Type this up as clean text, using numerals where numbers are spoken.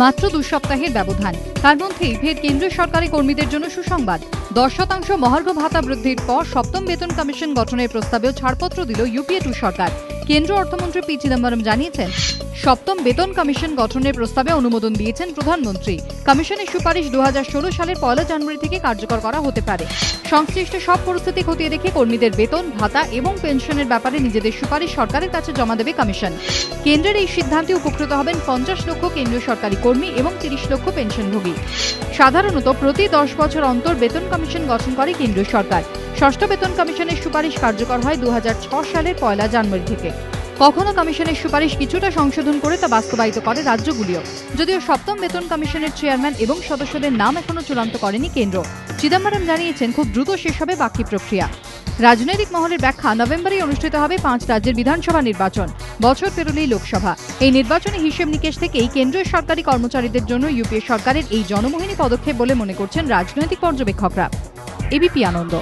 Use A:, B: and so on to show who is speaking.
A: মাত্র 2 সপ্তাহের ব্যবধান, তার মধ্যেই ফের কেন্দ্রীয় সরকারি কর্মীদের জন্য সুসংবাদ। 10% মহার্ঘ ভাতা বৃদ্ধির পর সপ্তম বেতন কমিশন গঠনের প্রস্তাবেও ছাড়পত্র দিল ইউপিএ 2 সরকার। কেন্দ্রীয় অর্থমন্ত্রী পি চিদম্বরম জানিয়েছেন, সপ্তম বেতন কমিশন গঠনের প্রস্তাবে অনুমোদন দিয়েছেন প্রধানমন্ত্রী। কমিশনের সুপারিশ 2016 সালের 1 জানুয়ারি থেকে কার্যকর করা হতে পারে। সংশ্লিষ্ট সব পরিস্থিতি খতিয়ে দেখে কর্মীদের বেতন, ভাতা এবং পেনশনের ব্যাপারে নিজেদের সুপারিশ সরকারের কাছে জমা দেবে কমিশন। কেন্দ্রের এই সিদ্ধান্তে উপকৃত হবেন 50 লক্ষ কেন্দ্রীয় সরকারি কর্মী এবং 30 লক্ষ পেনশনভোগী। সাধারণত প্রতি 10 বছর অন্তর বেতন কমিশন গঠন করে কেন্দ্রীয় সরকার। ষষ্ঠ বেতন কমিশনের সুপারিশ কার্যকর হয় 2006 সালের 1 জানুয়ারি থেকে। কখনো কমিশনের সুপারিশ কিছুটা সংশোধন করে তা বাস্তবায়িত করে রাজ্যগুলিও। যদিও সপ্তম বেতন কমিশনের চেয়ারম্যান এবং সদস্যদের নাম এখনো চূড়ান্ত করেনি কেন্দ্র। চিদম্বরম জানিয়েছেন, খুব দ্রুত শেষ হবে বাকি প্রক্রিয়া। রাজনৈতিক মহলের ব্যাখ্যা, নভেম্বরেই অনুষ্ঠিত হবে 5 রাজ্যের বিধানসভা নির্বাচন। বছর পেরোলেই লোকসভা। এই নির্বাচনী হিসেব নিকেশ থেকেই কেন্দ্রীয় সরকারি কর্মচারীদের জন্য ইউপিএ সরকারের এই জনমোহিনী পদক্ষেপ বলে মনে করছেন রাজনৈতিক পর্যবেক্ষকরা। এবিপি আনন্দ।